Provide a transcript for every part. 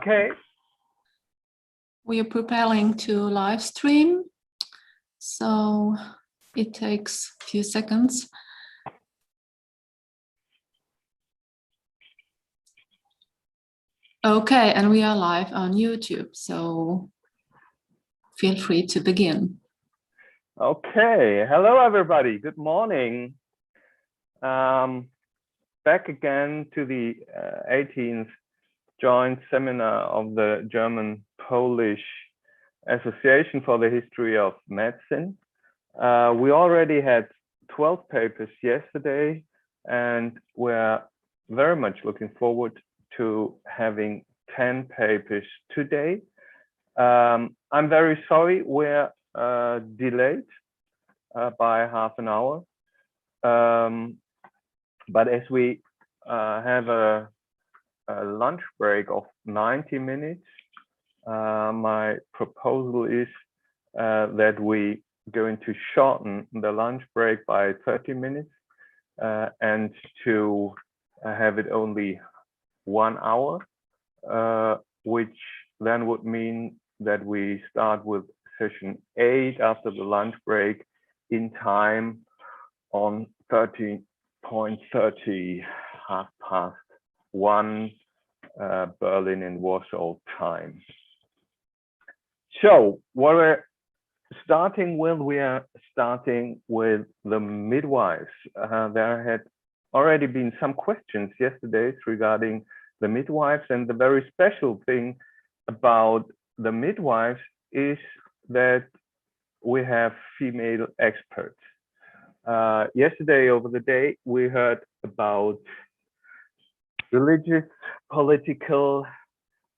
Okay. We are preparing to live stream, so it takes a few seconds. Okay, and we are live on YouTube, so feel free to begin. Okay, hello everybody, good morning. Back again to the 18th joint seminar of the German-Polish Association for the History of Medicine. We already had 12 papers yesterday, and we're very much looking forward to having 10 papers today. I'm very sorry we're delayed by half an hour, but as we have a lunch break of 90 minutes, my proposal is that we going to shorten the lunch break by 30 minutes and to have it only 1 hour, which then would mean that we start with session 8 after the lunch break in time on 13:30, 1:30 Berlin and Warsaw time. So what we're starting with, we are starting with the midwives. There had already been some questions yesterday regarding the midwives, and the very special thing about the midwives is that we have female experts. Yesterday over the day, we heard about religious, political,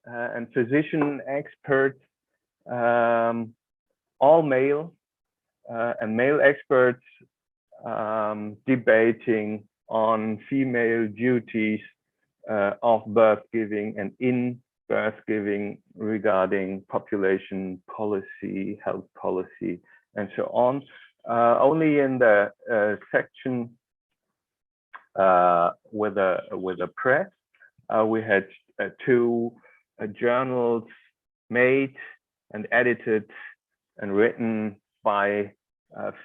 and physician experts, all male, and male experts debating on female duties of birth giving and in birth giving regarding population policy, health policy, and so on. Only in the section with the press, we had 2 journals made and edited and written by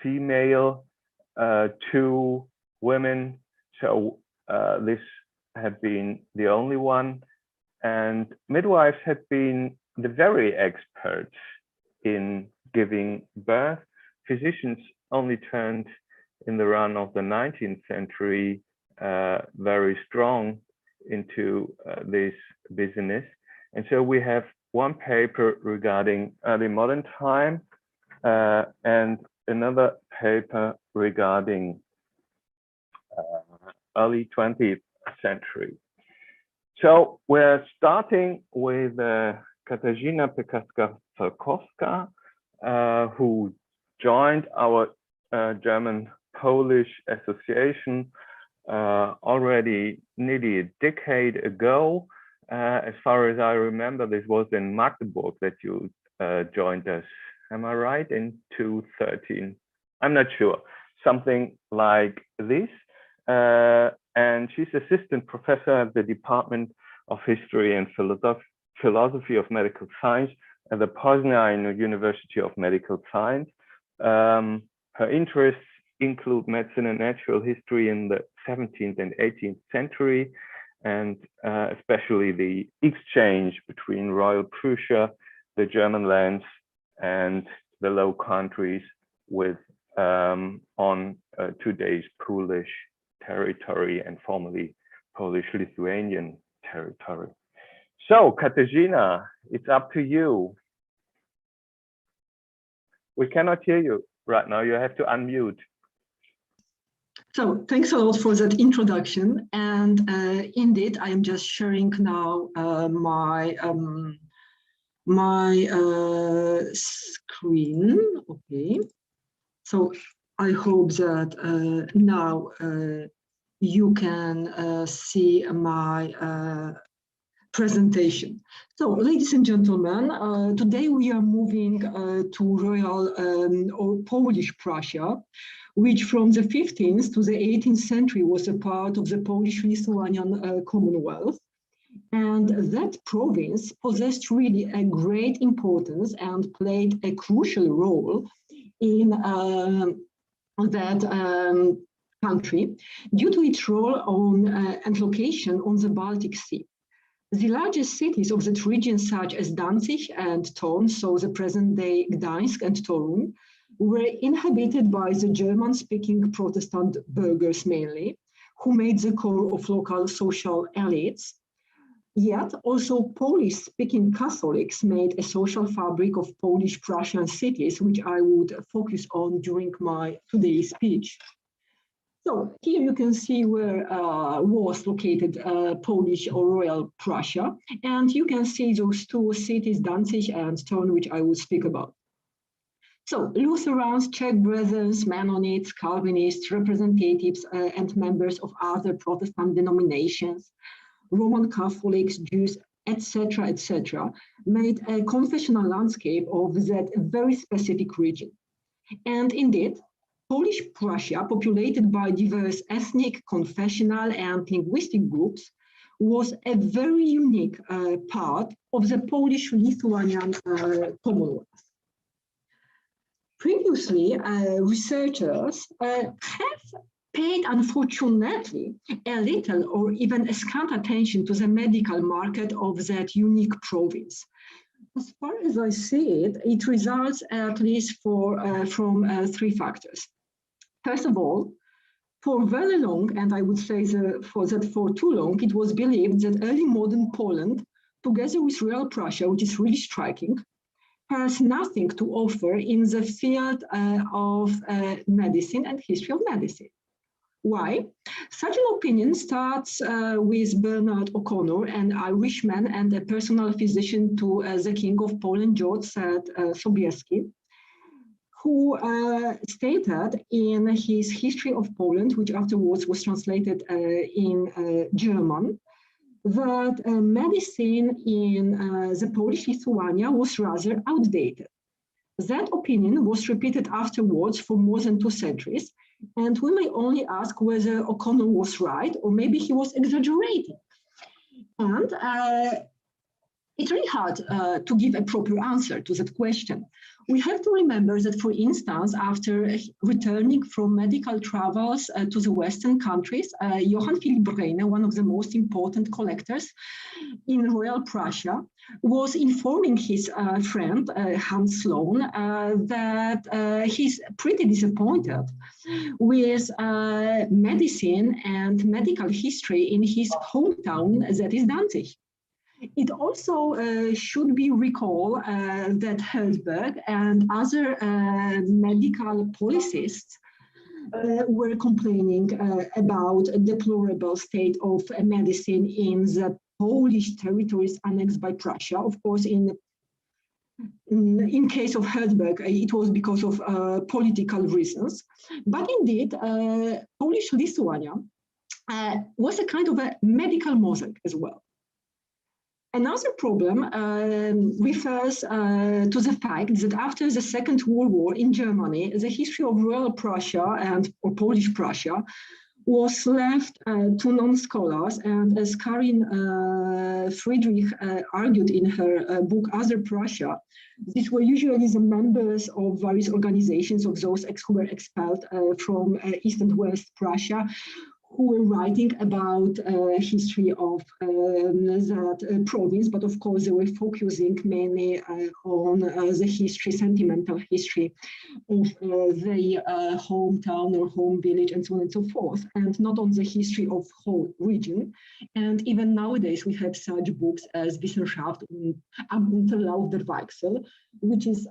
female, 2 women. So this had been the only one, and midwives had been the very experts in giving birth. Physicians only turned in the run of the 19th century very strong into this business. And so we have one paper regarding early modern time and another paper regarding early 20th century. So we're starting with Katarzyna Pękacka-Falkowska, who joined our German-Polish Association already nearly a decade ago. As far as I remember, this was in Magdeburg that you joined us. Am I right? In 2013? I'm not sure. Something like this. And she's assistant professor at the Department of History and Philosophy of Medical Science at the Poznań University of Medical Science. Her interests include medicine and natural history in the 17th and 18th century, and especially the exchange between Royal Prussia, the German lands, and the Low Countries with on today's Polish territory and formerly Polish-Lithuanian territory. So, Katarzyna, it's up to you. We cannot hear you right now. You have to unmute. So, thanks a lot for that introduction. And indeed, I am just sharing now my screen. Okay. So, I hope that now you can see my presentation. So, ladies and gentlemen, today we are moving to Royal or Polish Prussia, which from the 15th to the 18th century was a part of the Polish-Lithuanian Commonwealth. And that province possessed really a great importance and played a crucial role in that country due to its role on and location on the Baltic Sea. The largest cities of that region, such as Danzig and Thorn, so the present-day Gdańsk and Toruń, were inhabited by the German-speaking Protestant burghers mainly, who made the core of local social elites. Yet also Polish-speaking Catholics made a social fabric of Polish-Prussian cities, which I would focus on during my today's speech. So here you can see where was located Polish or Royal Prussia, and you can see those two cities, Danzig and Thorn, which I will speak about. So Lutherans, Czech Brothers, Mennonites, Calvinists, representatives and members of other Protestant denominations, Roman Catholics, Jews, etc., made a confessional landscape of that very specific region. And indeed, Polish Prussia, populated by diverse ethnic, confessional, and linguistic groups, was a very unique part of the Polish-Lithuanian Commonwealth. Previously, researchers have paid, unfortunately, a little or even a scant attention to the medical market of that unique province. As far as I see it, it results at least from three factors. First of all, for very long, and I would say for too long, it was believed that early modern Poland, together with Royal Prussia, which is really striking, has nothing to offer in the field of medicine and history of medicine. Why? Such an opinion starts with Bernard O'Connor, an Irishman and a personal physician to the King of Poland, George Sobieski, who stated in his History of Poland, which afterwards was translated in German, that medicine in the Polish Lithuania was rather outdated. That opinion was repeated afterwards for more than 2 centuries, and we may only ask whether O'Connor was right or maybe he was exaggerating. And it's really hard to give a proper answer to that question. We have to remember that, for instance, after returning from medical travels to the Western countries, Johann Philipp Reine, one of the most important collectors in Royal Prussia, was informing his friend, Hans Sloane, that he's pretty disappointed with medicine and medical history in his hometown, that is Danzig. It also should be recalled that Herdberg and other medical policists were complaining about a deplorable state of medicine in the Polish territories annexed by Prussia. Of course, in case of Herdberg, it was because of political reasons. But indeed, Polish Lithuania was a kind of a medical mosaic as well. Another problem refers to the fact that after the Second World War in Germany, the history of Royal Prussia or Polish Prussia was left to non-scholars. And as Karin Friedrich argued in her book, Other Prussia, these were usually the members of various organizations of those who were expelled from East and West Prussia, who were writing about history of that province, but of course they were focusing mainly on the history, sentimental history of the hometown or home village and so on and so forth, and not on the history of whole region. And even nowadays we have such books as Wissenschaft am Unterlauf der Weichsel, which is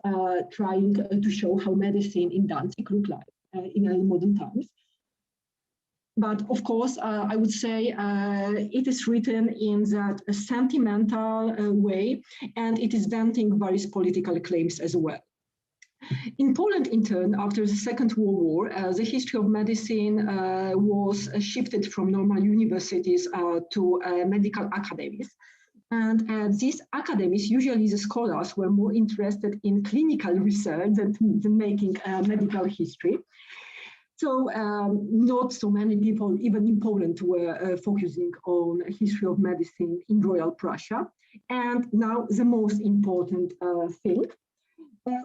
trying to show how medicine in Danzig looked like in early modern times. But of course, I would say it is written in that sentimental way, and it is venting various political claims as well. In Poland, in turn, after the Second World War, the history of medicine was shifted from normal universities to medical academies. And at these academies, usually the scholars were more interested in clinical research than making medical history. So not so many people, even in Poland, were focusing on history of medicine in Royal Prussia. And now the most important thing.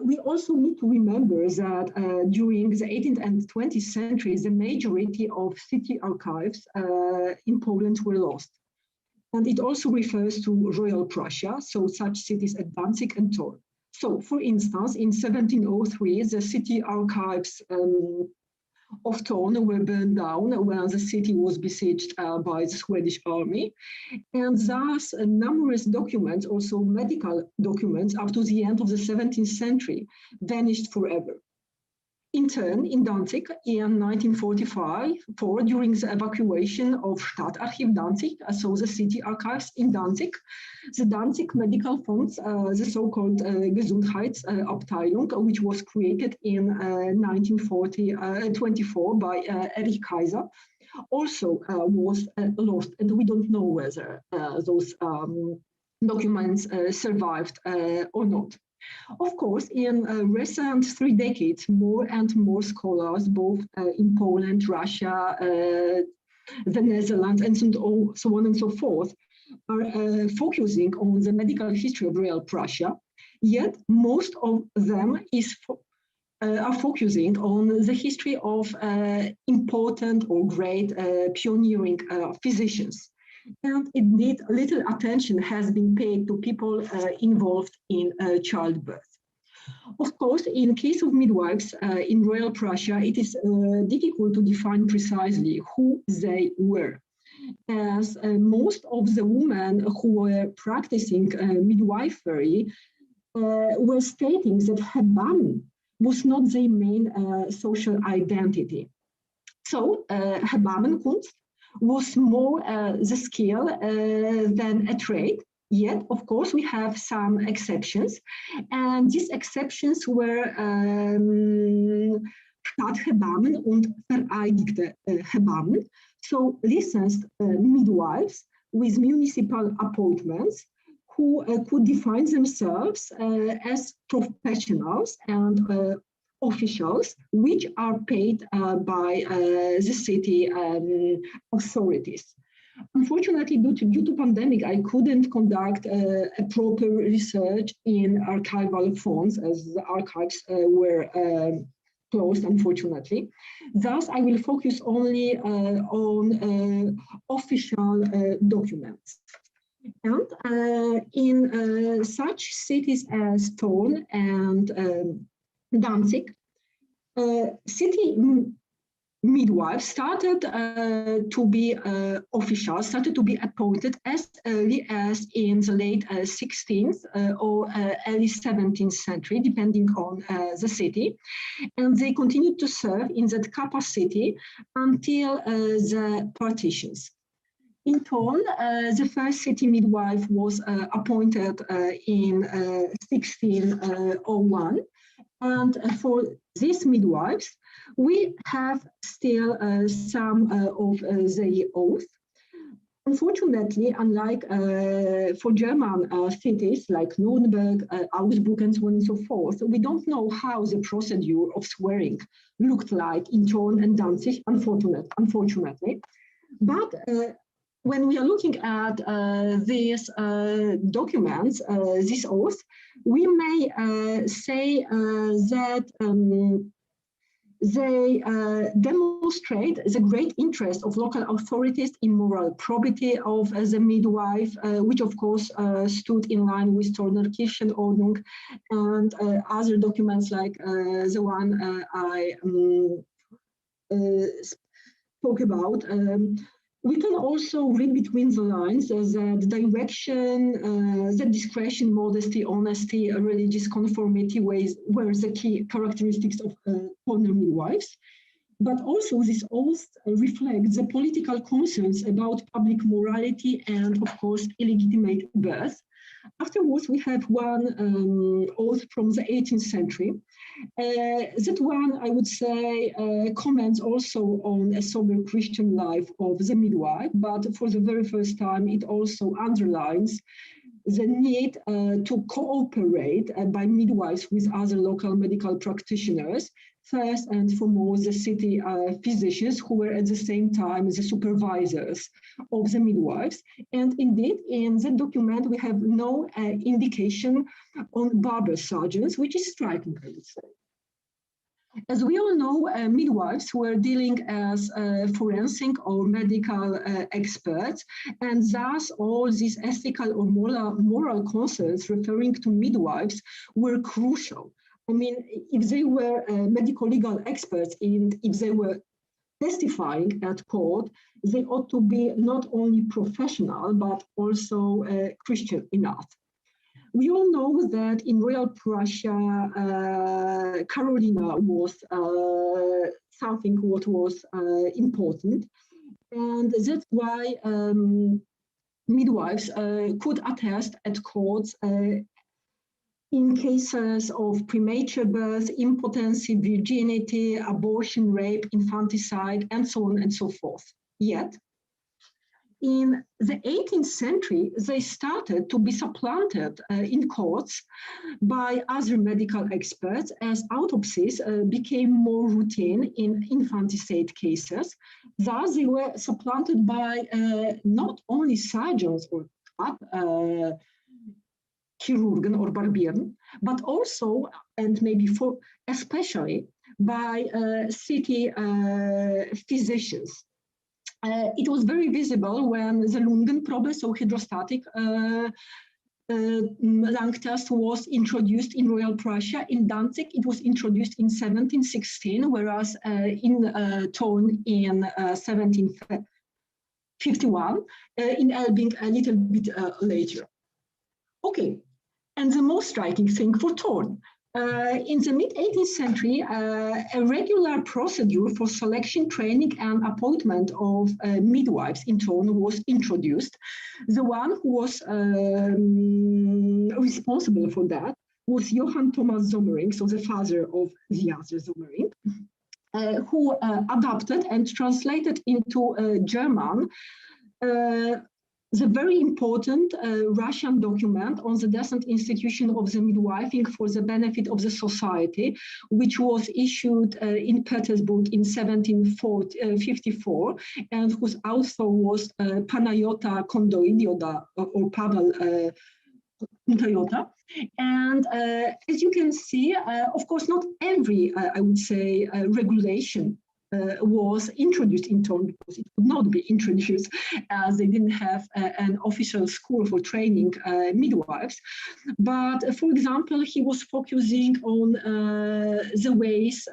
We also need to remember that during the 18th and 20th centuries, the majority of city archives in Poland were lost. And it also refers to Royal Prussia, so such cities as Danzig and Thorn. So, for instance, in 1703, the city archives of Thorn were burned down when the city was besieged by the Swedish army. And thus, numerous documents, also medical documents, up to the end of the 17th century, vanished forever. In turn, in Danzig, in 1945, during the evacuation of Stadtarchiv Danzig, so the city archives in Danzig, the Danzig Medical Funds, the so-called Gesundheitsabteilung, which was created in 1924 by Erich Kaiser, also was lost, and we don't know whether those documents survived or not. Of course, in recent 3 decades, more and more scholars, both in Poland, Russia, the Netherlands, and so on and so forth, are focusing on the medical history of Royal Prussia. Yet, most of them are focusing on the history of important or great pioneering physicians. And indeed, little attention has been paid to people involved in childbirth. Of course, in case of midwives in Royal Prussia, it is difficult to define precisely who they were, as most of the women who were practicing midwifery were stating that Hebamme was not their main social identity. So, Hebammenkunst was more the skill than a trade. Yet, of course, we have some exceptions. And these exceptions were Stadthebammen und vereidigte Hebammen, so licensed midwives with municipal appointments who could define themselves as professionals and officials, which are paid by the city authorities. Unfortunately, due to pandemic, I couldn't conduct a proper research in archival fonts, as the archives were closed, unfortunately. Thus, I will focus only on official documents. And in such cities as Thorn and Danzig, city midwives started to be officials, started to be appointed as early as in the late 16th or early 17th century, depending on the city. And they continued to serve in that capacity until the partitions. In Thorn, the first city midwife was appointed in 1601. And for these midwives, we have still some of the oath. Unfortunately, unlike for German cities like Nuremberg, Augsburg, and so on and so forth, we don't know how the procedure of swearing looked like in Thorn and Danzig, unfortunately. But when we are looking at these documents, this oath, we may say that they demonstrate the great interest of local authorities in moral probity of the midwife, which of course stood in line with Thorner Kirchenordnung and other documents like the one I spoke about. We can also read between the lines that direction, the discretion, modesty, honesty, religious conformity were the key characteristics of Thorner midwives. But also this oath reflects the political concerns about public morality and, of course, illegitimate birth. Afterwards, we have one oath from the 18th century. That one, I would say, comments also on a sober Christian life of the midwife, but for the very first time, it also underlines the need to cooperate by midwives with other local medical practitioners First and foremost, the city physicians, who were at the same time the supervisors of the midwives. And indeed, in the document, we have no indication on barber surgeons, which is striking, I would say. As we all know, midwives were dealing as forensic or medical experts, and thus all these ethical or moral concerns referring to midwives were crucial. I mean, if they were medical legal experts and if they were testifying at court, they ought to be not only professional, but also Christian enough. We all know that in Royal Prussia, Carolina was something what was important. And that's why midwives could attest at courts in cases of premature birth, impotency, virginity, abortion, rape, infanticide, and so on and so forth. Yet, in the 18th century, they started to be supplanted in courts by other medical experts as autopsies became more routine in infanticide cases. Thus, they were supplanted by not only surgeons or chirurgen or barbieren, but also, and maybe especially, by city physicians. It was very visible when the Lungenprobe, so hydrostatic lung test, was introduced in Royal Prussia. In Danzig, it was introduced in 1716, whereas in Thorn in 1751, in Elbing a little bit later. Okay, and the most striking thing for Thorn. In the mid-18th century, a regular procedure for selection, training, and appointment of midwives in Thorn was introduced. The one who was responsible for that was Johann Thomas Sommering, so the father of the other Sommering, who adapted and translated into German the very important Russian document on the decent institution of the midwifing for the benefit of the society, which was issued in Petersburg in 1754, and whose author was Panayota Kondoidioda or Pavel Kondoidioda. And as you can see, of course, not every, I would say, regulation was introduced in Thorn, because it could not be introduced as they didn't have an official school for training midwives. But for example, he was focusing on the ways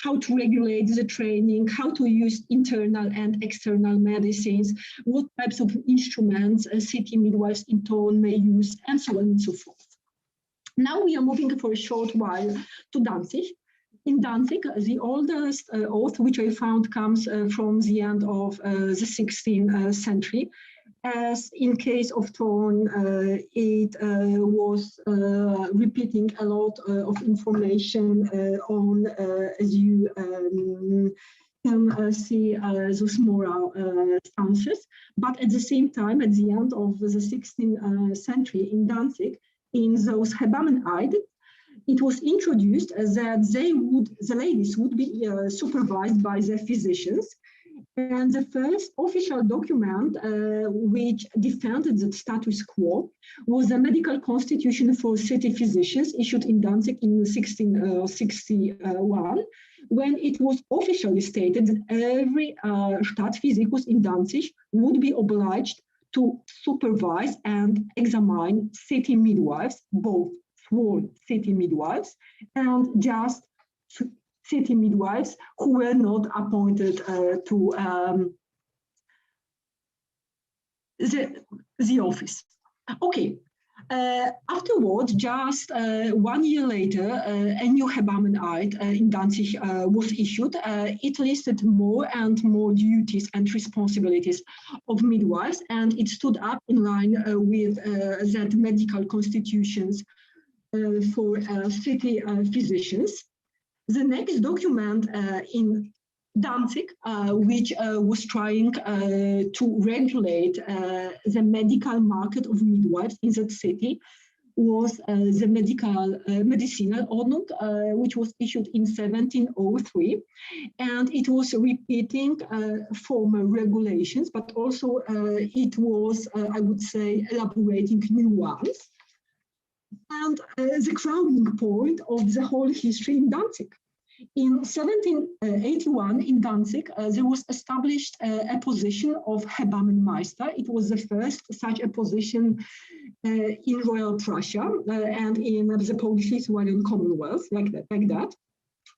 how to regulate the training, how to use internal and external medicines, what types of instruments city midwives in Thorn may use, and so on and so forth. Now we are moving for a short while to Danzig. In Danzig, the oldest oath which I found comes from the end of the 16th century. As in case of Thorn, it was repeating a lot of information on, as you can see, those moral stances. But at the same time, at the end of the 16th century in Danzig, in those Hebammeneid, it was introduced that the ladies would be supervised by their physicians. And the first official document which defended the status quo was the medical constitution for city physicians issued in Danzig in 1661, when it was officially stated that every Stadtphysicus in Danzig would be obliged to supervise and examine city midwives, both sworn city midwives and just city midwives who were not appointed to the office. Okay. Afterwards, just 1 year later, a new Hebammeneid in Danzig was issued. It listed more and more duties and responsibilities of midwives, and it stood up in line with that medical constitutions for city physicians. The next document in Danzig, which was trying to regulate the medical market of midwives in that city, was the medicinal Ordnung, which was issued in 1703, and it was repeating former regulations, but also it was, I would say, elaborating new ones. And the crowning point of the whole history in Danzig. In 1781 in Danzig, there was established a position of Hebammenmeister. It was the first such a position in Royal Prussia and in the Polish-Lithuanian Commonwealth, like that.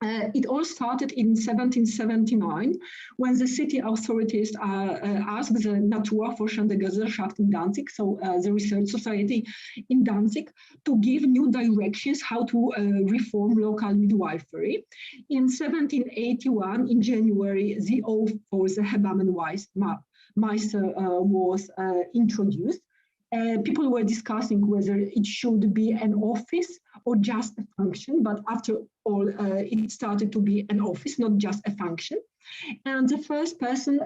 It all started in 1779 when the city authorities asked the Naturforschende Gesellschaft in Danzig, so the research society in Danzig, to give new directions how to reform local midwifery. In 1781, in January, the oath for the Hebammenmeister was introduced. People were discussing whether it should be an office or just a function, but after all, it started to be an office, not just a function. And the first person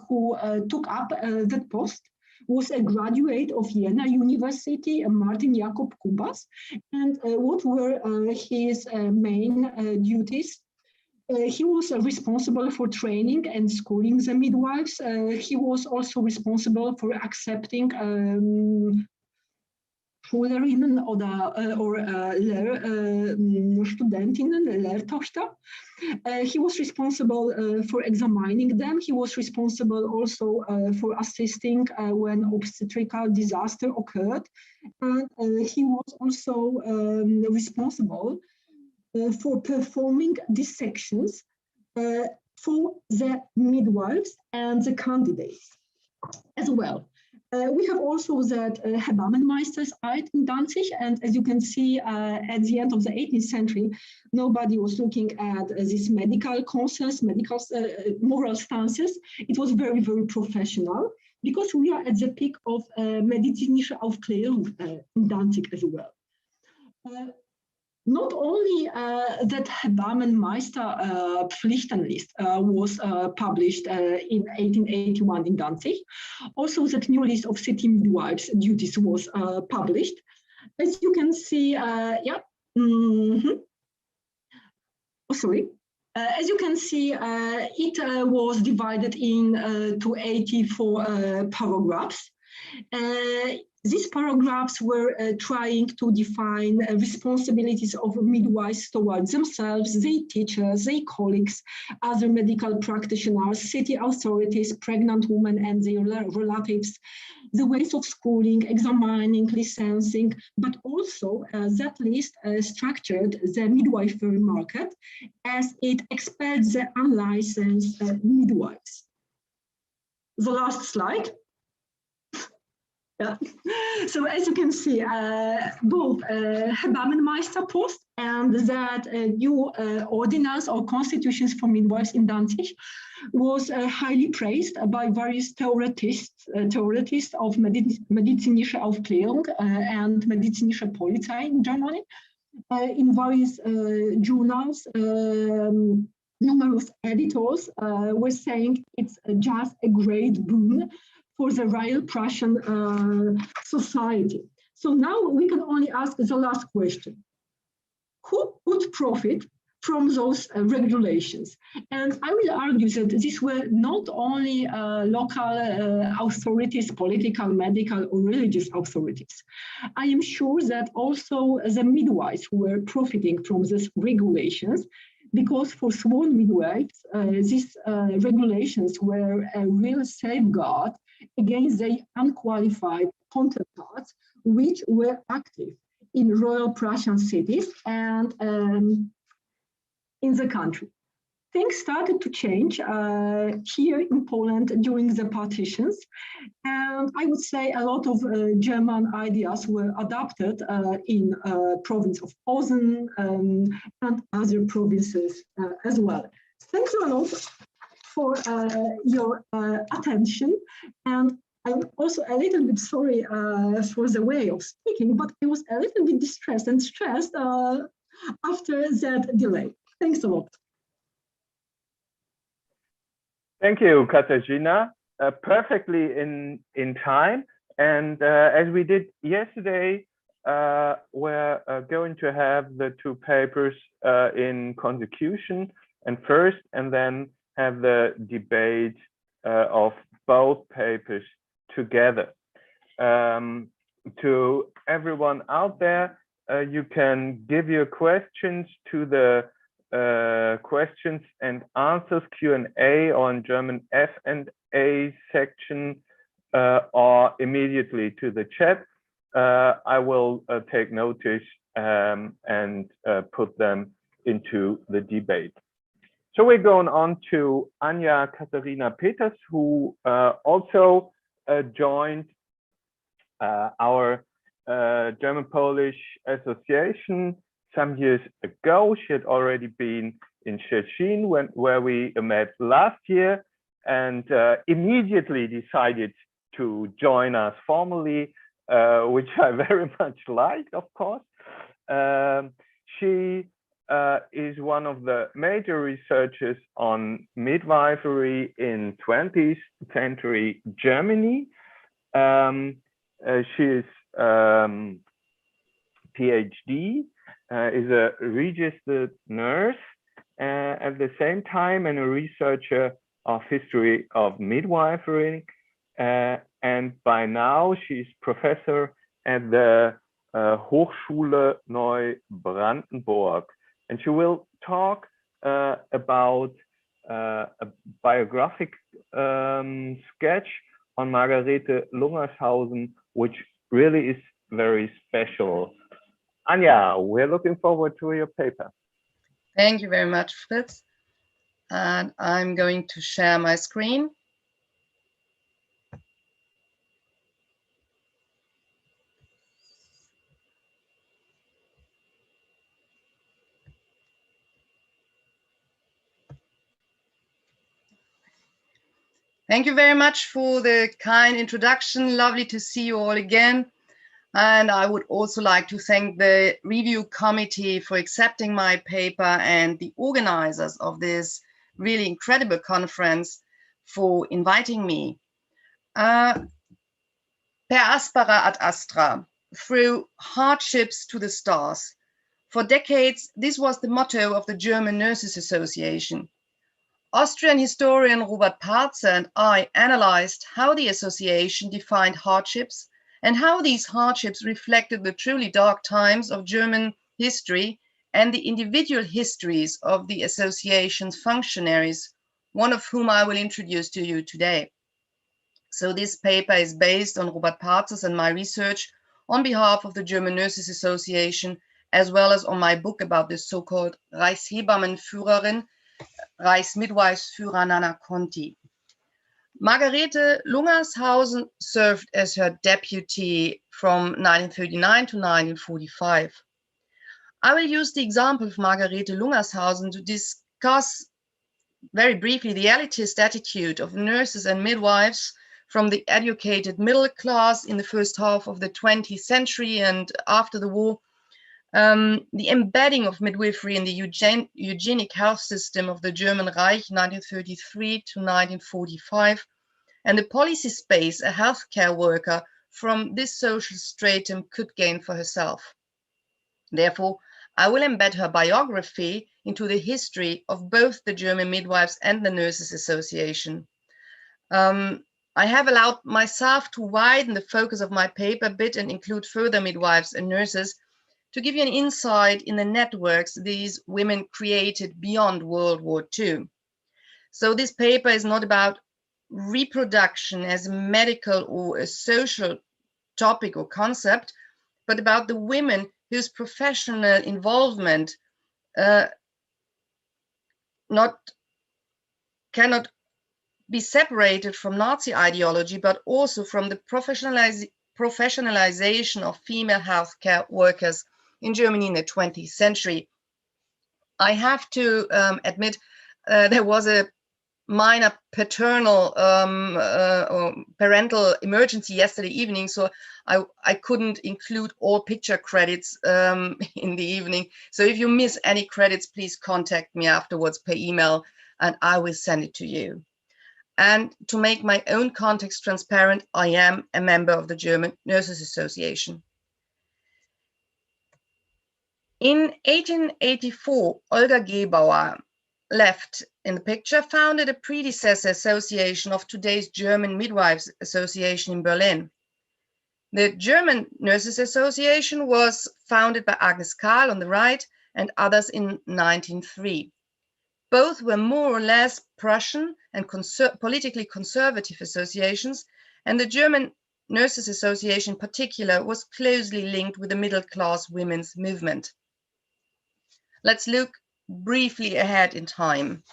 who took up that post was a graduate of Jena University, Martin Jakob Kubas. And what were his main duties? He was responsible for training and schooling the midwives. He was also responsible for accepting Schülerinnen or Studentinnen, Lehrtochter. He was responsible for examining them. He was responsible also for assisting when obstetrical disaster occurred. And he was also responsible for performing dissections for the midwives and the candidates as well. We have also that Hebammenmeister's Eid in Danzig, and as you can see, at the end of the 18th century, nobody was looking at these medical concerns, medical moral stances. It was very, very professional, because we are at the peak of medizinische Aufklärung in Danzig as well. Not only that Hebammenmeister Pflichtenlist was published in 1881 in Danzig, also that new list of city midwives duties was published. As you can see, as you can see, it was divided into 84 paragraphs. These paragraphs were trying to define responsibilities of midwives towards themselves, their teachers, their colleagues, other medical practitioners, city authorities, pregnant women and their relatives, the ways of schooling, examining, licensing, but also that list structured the midwifery market as it expelled the unlicensed midwives. The last slide. Yeah. So as you can see, both Hebammenmeister post and that new ordinance or constitutions for midwives in Danzig was highly praised by various theorists of medizinische Aufklärung and medizinische Polizei in Germany. In various journals, numerous editors were saying it's just a great boon for the Royal Prussian society. So now we can only ask the last question. Who would profit from those regulations? And I will argue that these were not only local authorities, political, medical, or religious authorities. I am sure that also the midwives were profiting from these regulations, because for sworn midwives, these regulations were a real safeguard against the unqualified counterparts which were active in Royal Prussian cities and in the country. Things started to change here in Poland during the partitions, and I would say a lot of German ideas were adopted in province of Poznań and other provinces as well. Thank you a lot for your attention, and I'm also a little bit sorry for the way of speaking, but I was a little bit distressed and stressed after that delay. Thanks a lot. Thank you, Katarzyna. Perfectly in time. And as we did yesterday, we're going to have the two papers in consecution and first, and then have the debate of both papers together. To everyone out there, you can give your questions to the questions and answers Q&A on German F&A section or immediately to the chat. I will take notice and put them into the debate. So we're going on to Anja Katharina Peters, who also joined our German-Polish Association some years ago. She had already been in Szczecin where we met last year, and immediately decided to join us formally, which I very much liked, of course. She is one of the major researchers on midwifery in 20th century Germany. She is PhD, is a registered nurse at the same time, and a researcher of history of midwifery. And by now she's professor at the Hochschule Neubrandenburg. And she will talk about a biographic sketch on Margarete Lungershausen, which really is very special. Anja, we're looking forward to your paper. Thank you very much, Fritz. And I'm going to share my screen. Thank you very much for the kind introduction. Lovely to see you all again. And I would also like to thank the review committee for accepting my paper and the organizers of this really incredible conference for inviting me. Per aspera ad astra, through hardships to the stars. For decades, this was the motto of the German Nurses Association. Austrian historian Robert Parzer and I analyzed how the association defined hardships and how these hardships reflected the truly dark times of German history and the individual histories of the association's functionaries, one of whom I will introduce to you today. So this paper is based on Robert Parzer's and my research on behalf of the German Nurses Association, as well as on my book about the so-called Reichshebammenführerin, Reichsmidwivesführer Nana Conti. Margarete Lungershausen served as her deputy from 1939 to 1945. I will use the example of Margarete Lungershausen to discuss very briefly the elitist attitude of nurses and midwives from the educated middle class in the first half of the 20th century and after the war, the embedding of midwifery in the eugenic health system of the German Reich 1933 to 1945, and the policy space a healthcare worker from this social stratum could gain for herself. Therefore, I will embed her biography into the history of both the German Midwives and the Nurses Association. I have allowed myself to widen the focus of my paper a bit and include further midwives and nurses to give you an insight in the networks these women created beyond World War II. So this paper is not about reproduction as a medical or a social topic or concept, but about the women whose professional involvement cannot be separated from Nazi ideology, but also from the professionalization of female healthcare workers in Germany in the 20th century. I have to admit there was a minor paternal or parental emergency yesterday evening, so I couldn't include all picture credits in the evening. So if you miss any credits, please contact me afterwards per email and I will send it to you. And to make my own context transparent, I am a member of the German Nurses Association. In 1884, Olga Gebauer, left in the picture, founded a predecessor association of today's German Midwives Association in Berlin. The German Nurses Association was founded by Agnes Karl on the right and others in 1903. Both were more or less Prussian and politically conservative associations, and the German Nurses Association in particular was closely linked with the middle-class women's movement. Let's look briefly ahead in time.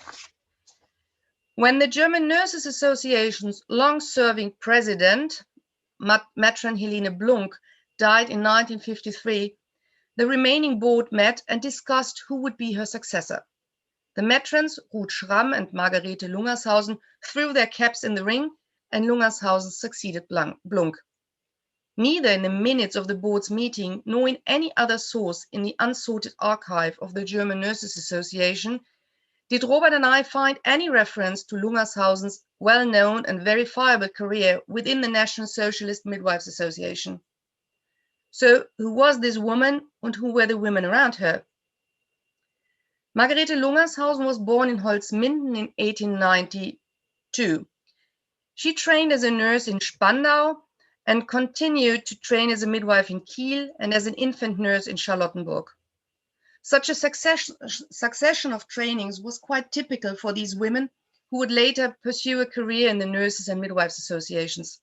When the German Nurses Association's long-serving president, Matron Helene Blunk, died in 1953, the remaining board met and discussed who would be her successor. The matrons, Ruth Schramm and Margarete Lungershausen, threw their caps in the ring, and Lungershausen succeeded Blunk. Neither in the minutes of the board's meeting nor in any other source in the unsorted archive of the German Nurses Association did Robert and I find any reference to Lungershausen's well-known and verifiable career within the National Socialist Midwives Association. So who was this woman and who were the women around her? Margarete Lungershausen was born in Holzminden in 1892. She trained as a nurse in Spandau and continued to train as a midwife in Kiel and as an infant nurse in Charlottenburg. Such a succession of trainings was quite typical for these women who would later pursue a career in the Nurses and Midwives Associations.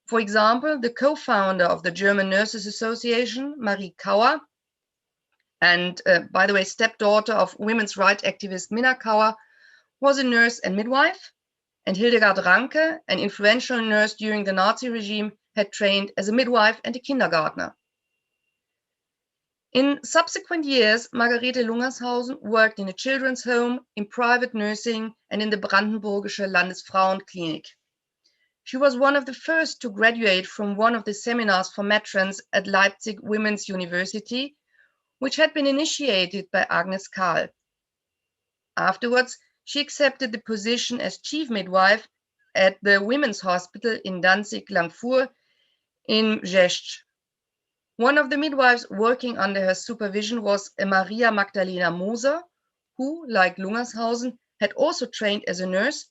For example, the co-founder of the German Nurses Association, Marie Kauer, and by the way, stepdaughter of women's rights activist Minna Kauer, was a nurse and midwife, and Hildegard Ranke, an influential nurse during the Nazi regime, had trained as a midwife and a kindergartner. In subsequent years, Margarete Lungershausen worked in a children's home, in private nursing, and in the Brandenburgische Landesfrauenklinik. She was one of the first to graduate from one of the seminars for matrons at Leipzig Women's University, which had been initiated by Agnes Karl. Afterwards, she accepted the position as chief midwife at the Women's Hospital in Danzig-Langfuhr in Rzeszów. One of the midwives working under her supervision was Maria Magdalena Moser, who, like Lungershausen, had also trained as a nurse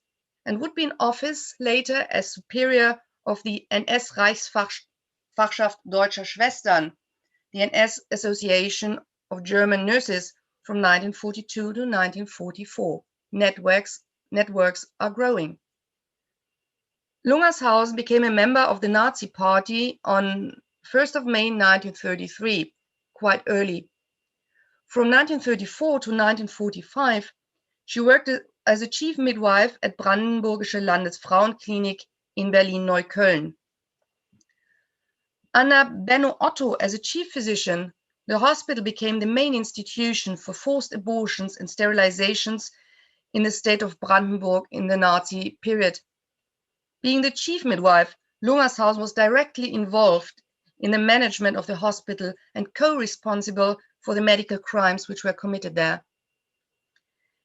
and would be in office later as superior of the NS-Reichsfachschaft Deutscher Schwestern, the NS Association of German Nurses, from 1942 to 1944. Networks are growing. Lungershausen became a member of the Nazi Party on 1st of May 1933, quite early. From 1934 to 1945, she worked as a chief midwife at Brandenburgische Landesfrauenklinik in Berlin-Neukölln. Under Benno Otto as a chief physician, the hospital became the main institution for forced abortions and sterilizations in the state of Brandenburg in the Nazi period. Being the chief midwife, Lungershausen was directly involved in the management of the hospital and co-responsible for the medical crimes which were committed there.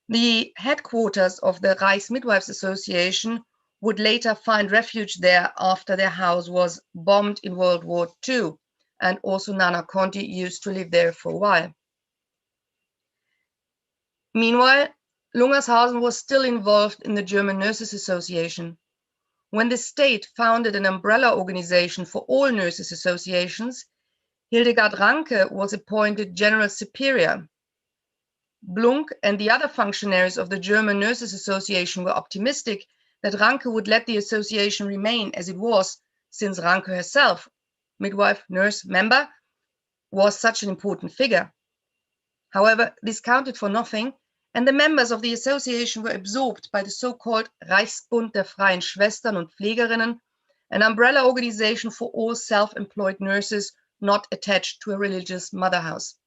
The headquarters of the ReichsMidwives Association would later find refuge there after their house was bombed in World War II, and also Nana Conti used to live there for a while. Meanwhile, Lungershausen was still involved in the German Nurses Association. When the state founded an umbrella organization for all nurses associations, Hildegard Ranke was appointed General Superior. Blunk and the other functionaries of the German Nurses Association were optimistic that Ranke would let the association remain as it was, since Ranke herself, midwife, nurse, member, was such an important figure. However, this counted for nothing, and the members of the association were absorbed by the so-called Reichsbund der Freien Schwestern und Pflegerinnen, an umbrella organization for all self-employed nurses not attached to a religious mother house.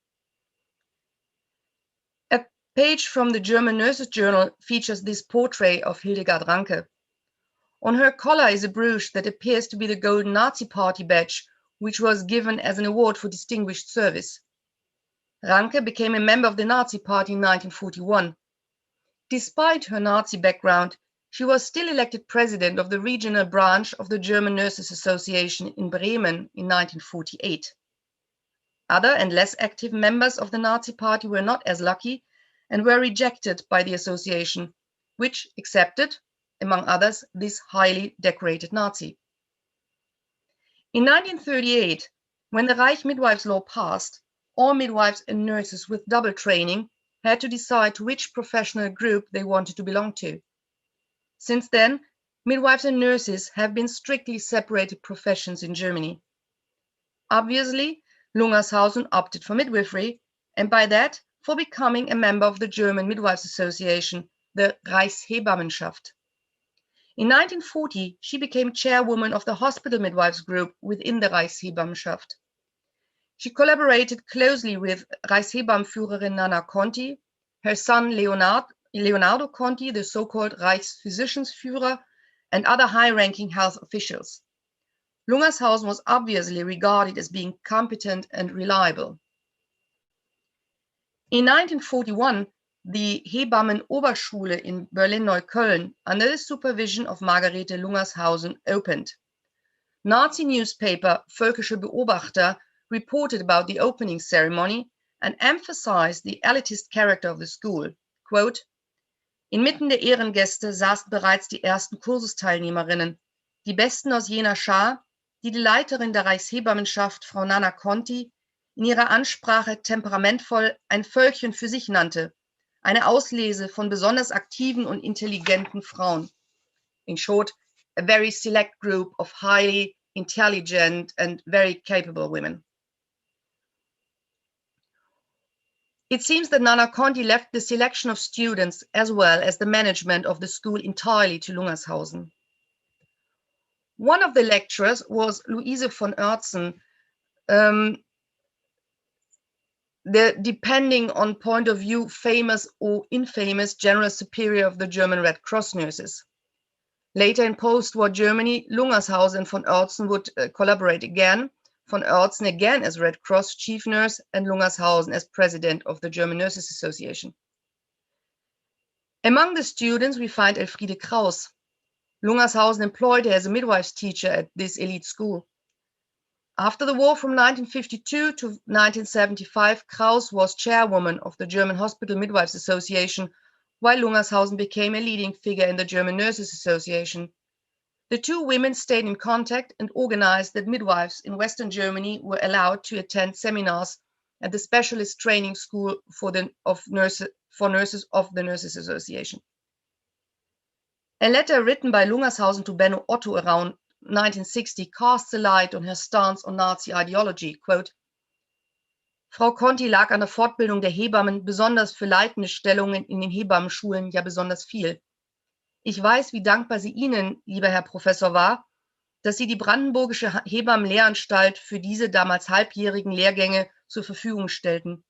A page from the German Nurses Journal features this portrait of Hildegard Ranke. On her collar is a brooch that appears to be the Golden Nazi Party badge, which was given as an award for distinguished service. Ranke became a member of the Nazi Party in 1941. Despite her Nazi background, she was still elected president of the regional branch of the German Nurses Association in Bremen in 1948. Other and less active members of the Nazi Party were not as lucky and were rejected by the association, which accepted, among others, this highly decorated Nazi. In 1938, when the Reich Midwives law passed, all midwives and nurses with double training had to decide to which professional group they wanted to belong to. Since then, midwives and nurses have been strictly separated professions in Germany. Obviously, Lungershausen opted for midwifery, and by that, for becoming a member of the German Midwives Association, the ReichsHebenshaft. In 1940, she became chairwoman of the hospital midwives group within the ReichsHebenshaft. She collaborated closely with Reichshebammenführerin Nana Conti, her son Leonardo Conti, the so-called Reichsphysiciansführer, and other high-ranking health officials. Lungershausen was obviously regarded as being competent and reliable. In 1941, the Hebammen-Oberschule in Berlin-Neukölln, under the supervision of Margarete Lungershausen, opened. Nazi newspaper Völkische Beobachter reported about the opening ceremony and emphasized the elitist character of the school. Quote, Inmitten der Ehrengäste saßen bereits die ersten Kursusteilnehmerinnen, die besten aus jener Schar, die die Leiterin der Reichshebammenschaft, Frau Nana Conti, in ihrer Ansprache temperamentvoll ein Völkchen für sich nannte, eine Auslese von besonders aktiven und intelligenten Frauen. In short, a very select group of highly intelligent and very capable women. It seems that Nana Conti left the selection of students as well as the management of the school entirely to Lungershausen. One of the lecturers was Luise von Oertzen, the, depending on point of view, famous or infamous General Superior of the German Red Cross nurses. Later in post-war Germany, Lungershausen and von Oertzen would collaborate again, von Oertzen again as Red Cross chief nurse and Lungershausen as president of the German Nurses Association. Among the students, we find Elfriede Kraus. Lungershausen employed her as a midwives teacher at this elite school. After the war from 1952 to 1975, Kraus was chairwoman of the German Hospital Midwives Association, while Lungershausen became a leading figure in the German Nurses Association. The two women stayed in contact and organized that midwives in Western Germany were allowed to attend seminars at the specialist training school for nurses of the Nurses Association. A letter written by Lungershausen to Benno Otto around 1960 casts a light on her stance on Nazi ideology. Quote, Frau Conti lag an der Fortbildung der Hebammen, besonders für leitende Stellungen in den Hebammenschulen, ja besonders viel. Ich weiß, wie dankbar sie Ihnen, lieber Herr Professor, war, dass Sie die Brandenburgische Hebammenlehranstalt für diese damals halbjährigen Lehrgänge zur Verfügung stellten.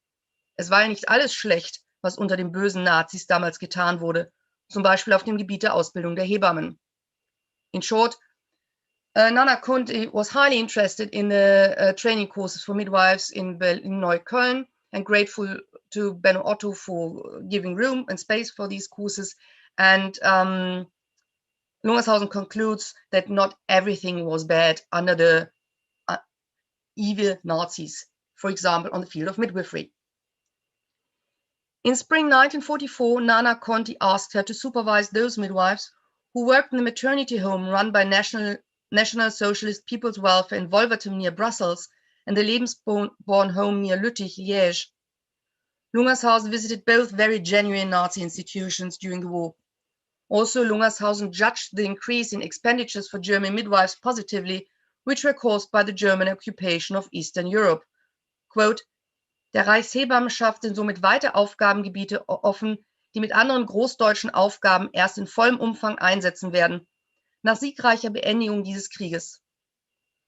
Es war ja nicht alles schlecht, was unter den bösen Nazis damals getan wurde, zum Beispiel auf dem Gebiet der Ausbildung der Hebammen. In short, Nana Conti was highly interested in the training courses for midwives in Neukölln and grateful to Benno Otto for giving room and space for these courses. And Lungershausen concludes that not everything was bad under the evil Nazis, for example, on the field of midwifery. In spring 1944, Nana Conti asked her to supervise those midwives who worked in the maternity home run by National Socialist People's Welfare in Wolverton near Brussels and the Lebensborn home near Lüttich, Liège. Lungershausen visited both very genuine Nazi institutions during the war. Also, Lungershausen judged the increase in expenditures for German midwives positively, which were caused by the German occupation of Eastern Europe. Quote, der Reichshebammenschaft sind somit weite Aufgabengebiete offen, die mit anderen großdeutschen Aufgaben erst in vollem Umfang einsetzen werden, nach siegreicher Beendigung dieses Krieges.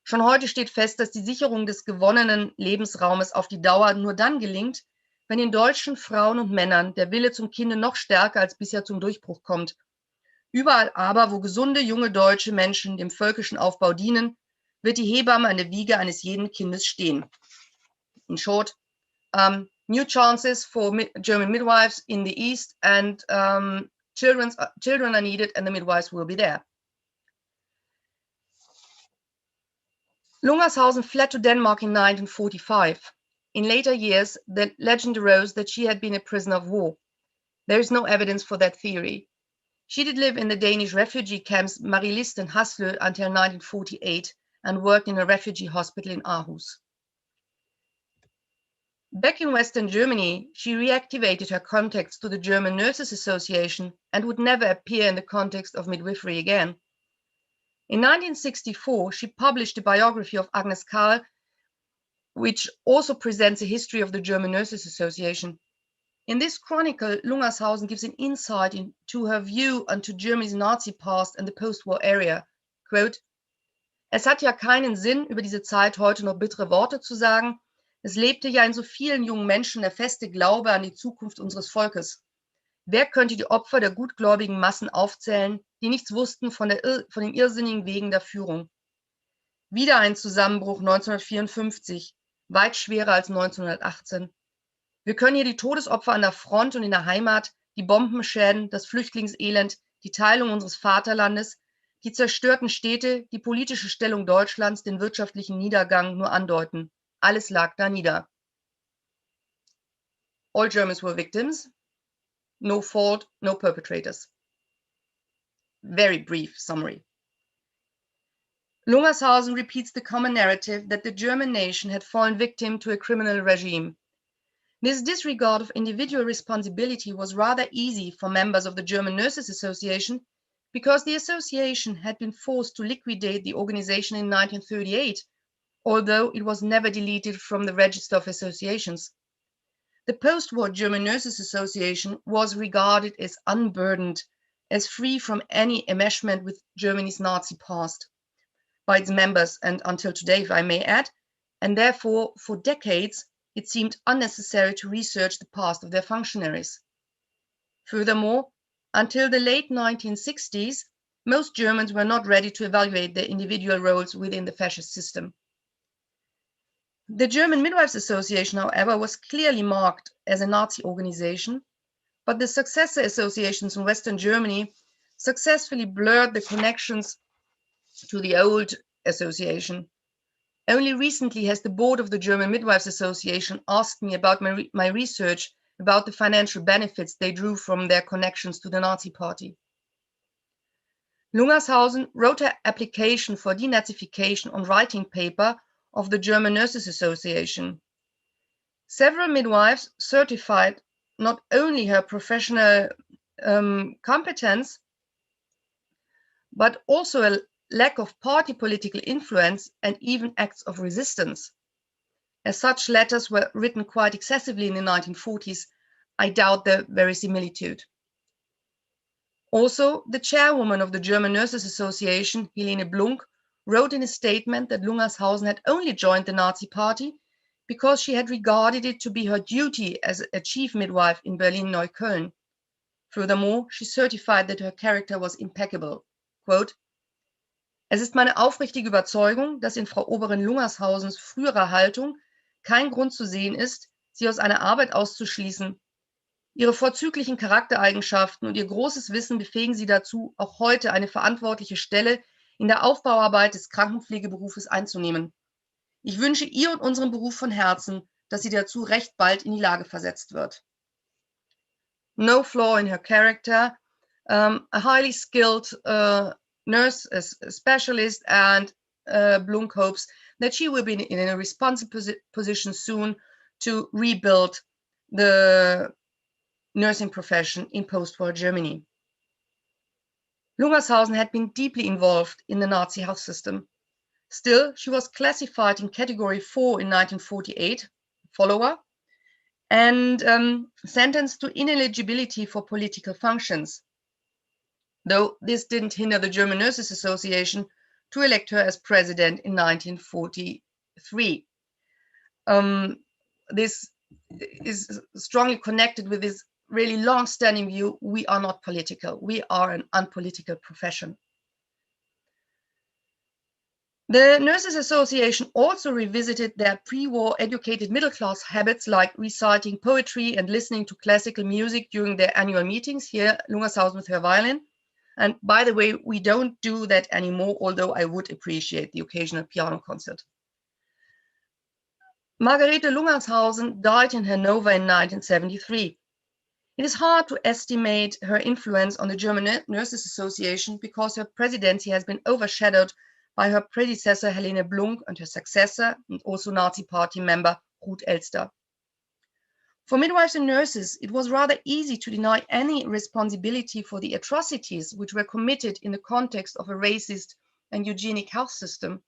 Schon heute steht fest, dass die Sicherung des gewonnenen Lebensraumes auf die Dauer nur dann gelingt, wenn den deutschen Frauen und Männern der Wille zum Kinde noch stärker als bisher zum Durchbruch kommt. Überall aber, wo gesunde, junge deutsche Menschen dem völkischen Aufbau dienen, wird die Hebamme an der Wiege eines jeden Kindes stehen. In short, new chances for German midwives in the East, and children are needed and the midwives will be there. Lungershausen fled to Denmark in 1945. in later years, the legend arose that she had been a prisoner of war. There is no evidence for that theory. She did live in the Danish refugee camps Marielhussler until 1948 and worked in a refugee hospital in Aarhus. Back in Western Germany, she reactivated her contacts to the German Nurses Association and would never appear in the context of midwifery again. In 1964, she published a biography of Agnes Karl, which also presents a history of the German Nurses Association. In this chronicle, Lungershausen gives an insight into her view onto Germany's Nazi past and the post-war era. Quote, es hat ja keinen Sinn, über diese Zeit heute noch bittere Worte zu sagen. Es lebte ja in so vielen jungen Menschen der feste Glaube an die Zukunft unseres Volkes. Wer könnte die Opfer der gutgläubigen Massen aufzählen, die nichts wussten von den irrsinnigen Wegen der Führung? Wieder ein Zusammenbruch 1954, weit schwerer als 1918. Wir können hier die Todesopfer an der Front und in der Heimat, die Bombenschäden, das Flüchtlingselend, die Teilung unseres Vaterlandes, die zerstörten Städte, die politische Stellung Deutschlands, den wirtschaftlichen Niedergang nur andeuten. Alles lag da nieder. All Germans were victims. No fault, no perpetrators. Very brief summary. Lungershausen repeats the common narrative that the German nation had fallen victim to a criminal regime. This disregard of individual responsibility was rather easy for members of the German Nurses Association because the association had been forced to liquidate the organization in 1938, although it was never deleted from the register of associations. The post-war German Nurses Association was regarded as unburdened, as free from any enmeshment with Germany's Nazi past by its members, and until today, if I may add, and therefore, for decades, it seemed unnecessary to research the past of their functionaries. Furthermore, until the late 1960s, most Germans were not ready to evaluate their individual roles within the fascist system. The German Midwives Association, however, was clearly marked as a Nazi organization, but the successor associations in Western Germany successfully blurred the connections to the old association. Only recently has the board of the German Midwives Association asked me about my research about the financial benefits they drew from their connections to the Nazi Party. Lungershausen wrote her application for denazification on writing paper of the German Nurses Association. Several midwives certified not only her professional competence, but also a lack of party political influence and even acts of resistance. As such letters were written quite excessively in the 1940s, I doubt their verisimilitude. Also, the chairwoman of the German Nurses Association, Helene Blunk, wrote in a statement that Lungershausen had only joined the Nazi Party because she had regarded it to be her duty as a chief midwife in Berlin-Neukölln. Furthermore, she certified that her character was impeccable. Quote, es ist meine aufrichtige Überzeugung, dass in Frau Oberin Lungershausens früherer Haltung kein Grund zu sehen ist, sie aus einer Arbeit auszuschließen. Ihre vorzüglichen Charaktereigenschaften und ihr großes Wissen befähigen sie dazu, auch heute eine verantwortliche Stelle in der Aufbauarbeit des Krankenpflegeberufes einzunehmen. Ich wünsche ihr und unserem Beruf von Herzen, dass sie dazu recht bald in die Lage versetzt wird. No flaw in her character, a highly skilled nurse, a specialist, and Blunk hopes that she will be in a responsive position soon to rebuild the nursing profession in post-war Germany. Lungershausen had been deeply involved in the Nazi health system. Still, she was classified in category 4 in 1948, follower, and sentenced to ineligibility for political functions. Though this didn't hinder the German Nurses Association to elect her as president in 1943. This is strongly connected with this really long-standing view: we are not political, we are an unpolitical profession. The Nurses Association also revisited their pre-war educated middle-class habits like reciting poetry and listening to classical music during their annual meetings. Here, Lungershausen with her violin. And by the way, we don't do that anymore, although I would appreciate the occasional piano concert. Margarete Lungershausen died in Hanover in 1973. It is hard to estimate her influence on the German Nurses Association because her presidency has been overshadowed by her predecessor Helene Blunk and her successor and also Nazi Party member Ruth Elster. For midwives and nurses, it was rather easy to deny any responsibility for the atrocities which were committed in the context of a racist and eugenic health system.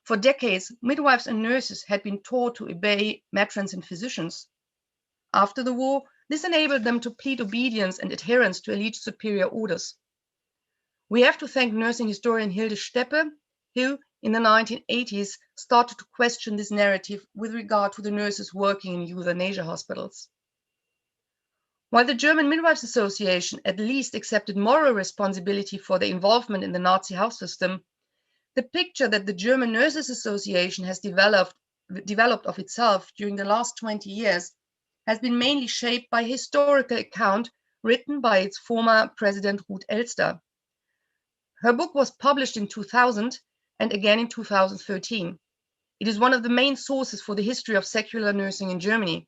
For decades, midwives and nurses had been taught to obey matrons and physicians. After the war, this enabled them to plead obedience and adherence to elite superior orders. We have to thank nursing historian Hilde Steppe, who, in the 1980s, started to question this narrative with regard to the nurses working in euthanasia hospitals. While the German Midwives Association at least accepted moral responsibility for their involvement in the Nazi health system, the picture that the German Nurses Association has developed of itself during the last 20 years has been mainly shaped by a historical account written by its former president Ruth Elster. Her book was published in 2000 and again in 2013. It is one of the main sources for the history of secular nursing in Germany.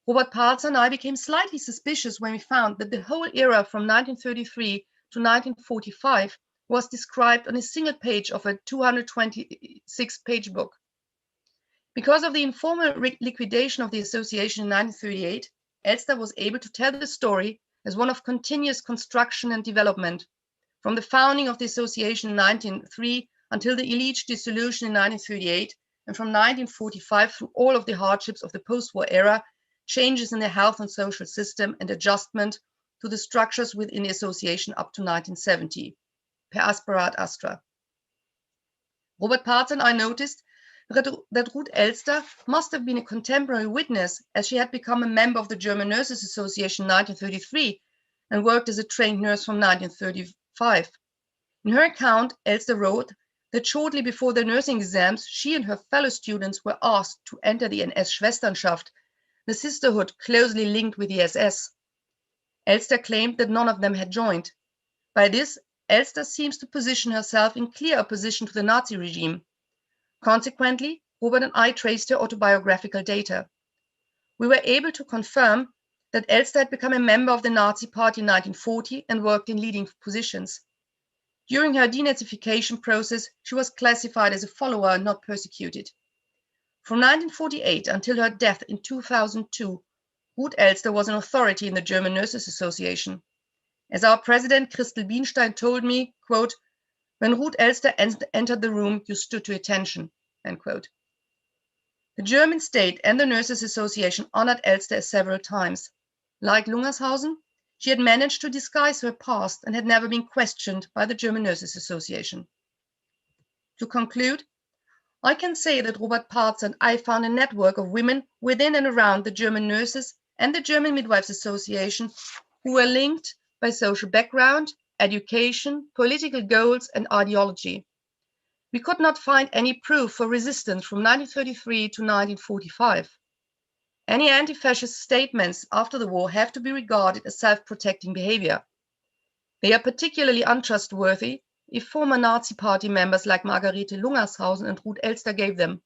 Robert Palzer and I became slightly suspicious when we found that the whole era from 1933 to 1945 was described on a single page of a 226-page book. Because of the informal liquidation of the association in 1938, Elster was able to tell the story as one of continuous construction and development, from the founding of the association in 1903 until the elite dissolution in 1938, and from 1945 through all of the hardships of the post-war era, changes in the health and social system, and adjustment to the structures within the association up to 1970, per Asperat Astra. Robert Palzer and I noticed that Ruth Elster must have been a contemporary witness, as she had become a member of the German Nurses Association in 1933 and worked as a trained nurse from 1935. In her account, Elster wrote that shortly before the nursing exams, she and her fellow students were asked to enter the NS-Schwesternschaft, the sisterhood closely linked with the SS. Elster claimed that none of them had joined. By this, Elster seems to position herself in clear opposition to the Nazi regime. Consequently, Robert and I traced her autobiographical data. We were able to confirm that Elster had become a member of the Nazi Party in 1940 and worked in leading positions. During her denazification process, she was classified as a follower and not persecuted. From 1948 until her death in 2002, Ruth Elster was an authority in the German Nurses Association. As our president, Christel Bienstein, told me, quote, "When Ruth Elster entered the room, you stood to attention," end quote. The German state and the Nurses Association honored Elster several times. Like Lungershausen, she had managed to disguise her past and had never been questioned by the German Nurses Association. To conclude, I can say that Robert Palzer and I found a network of women within and around the German Nurses and the German Midwives Association who were linked by social background, education, political goals, and ideology. We could not find any proof for resistance from 1933 to 1945. Any anti-fascist statements after the war have to be regarded as self-protecting behavior. They are particularly untrustworthy if former Nazi Party members like Margarete Lungershausen and Ruth Elster gave them.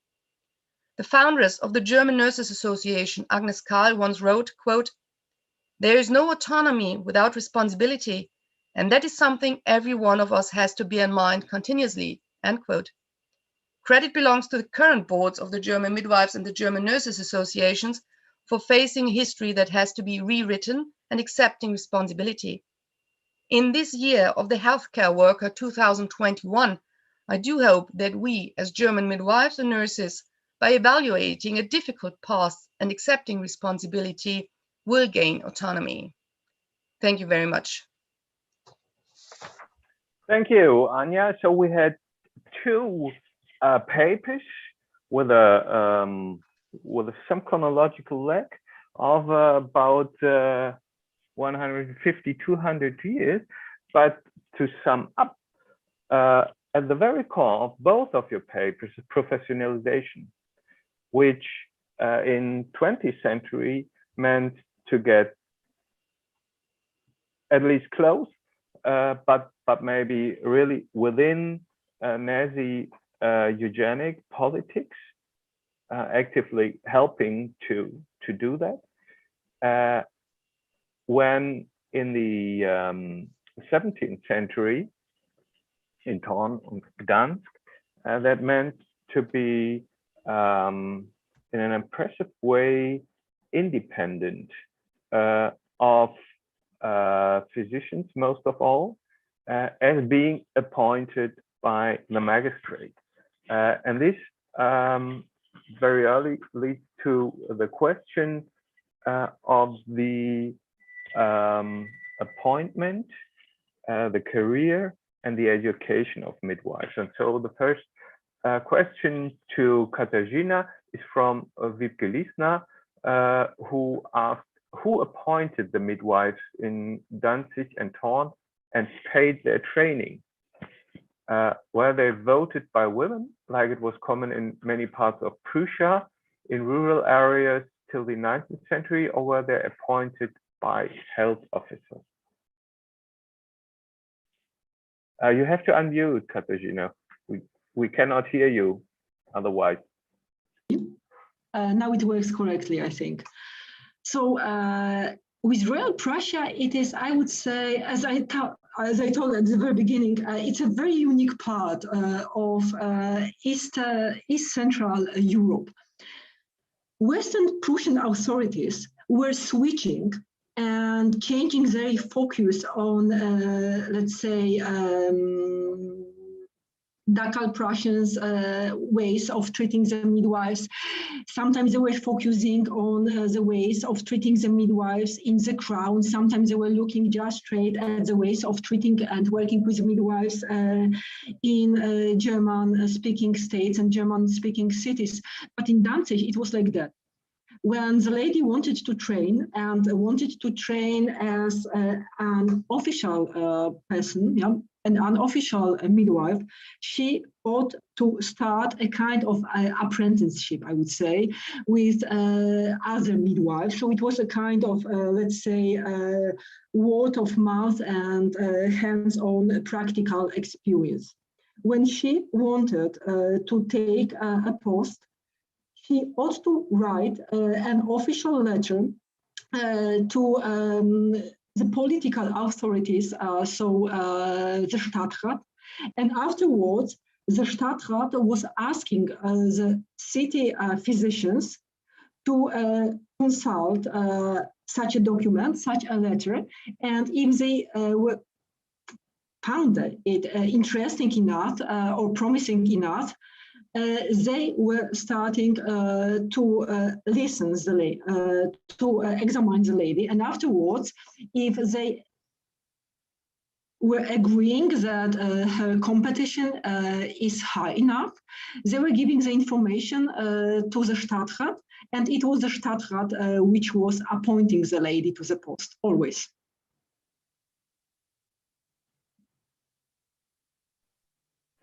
The foundress of the German Nurses Association, Agnes Karl, once wrote, quote, "There is no autonomy without responsibility, and that is something every one of us has to bear in mind continuously," end quote. Credit belongs to the current boards of the German Midwives and the German Nurses Associations for facing a history that has to be rewritten and accepting responsibility. In this year of the healthcare worker 2021, I do hope that we, as German midwives and nurses, by evaluating a difficult past and accepting responsibility, will gain autonomy. Thank you very much. Thank you, Anja. So we had two papers with some chronological lag of about 150, 200 years. But to sum up, at the very core of both of your papers is professionalization, which in 20th century meant to get at least close, but maybe really within Nazi eugenic politics, actively helping to do that. When in the 17th century in Thorn and Gdańsk, that meant to be in an impressive way independent of physicians, most of all, as being appointed by the magistrate. And this very early leads to the question of the appointment, the career, and the education of midwives. And so the first question to Katarzyna is from Wiebke-Liesner, who asked, who appointed the midwives in Danzig and Thorn and paid their training? Were they voted by women, like it was common in many parts of Prussia, in rural areas till the 19th century, or were they appointed by health officers? You have to unmute, Katarzyna. We cannot hear you otherwise. Now it works correctly, I think. So with Royal Prussia, it is, I would say, as I told at the very beginning, it's a very unique part of East Central Europe. Western Prussian authorities were switching and changing their focus on, let's say, Dacal Prussians' ways of treating the midwives. Sometimes they were focusing on the ways of treating the midwives in the crown. Sometimes they were looking just straight at the ways of treating and working with midwives in German-speaking states and German-speaking cities. But in Danzig, it was like that. When the lady wanted to train and wanted to train as an official person, yeah, an unofficial midwife, she ought to start a kind of apprenticeship, I would say, with other midwives. So it was a kind of, let's say, word of mouth and hands-on practical experience. When she wanted to take a post, she ought to write an official letter to the political authorities, so the Stadtrat, and afterwards the Stadtrat was asking the city physicians to consult such a document, such a letter, and if they found it interesting enough or promising enough, they were starting to listen to examine the lady, and afterwards, if they were agreeing that her competition is high enough, they were giving the information to the Stadtrat, and it was the Stadtrat which was appointing the lady to the post, always.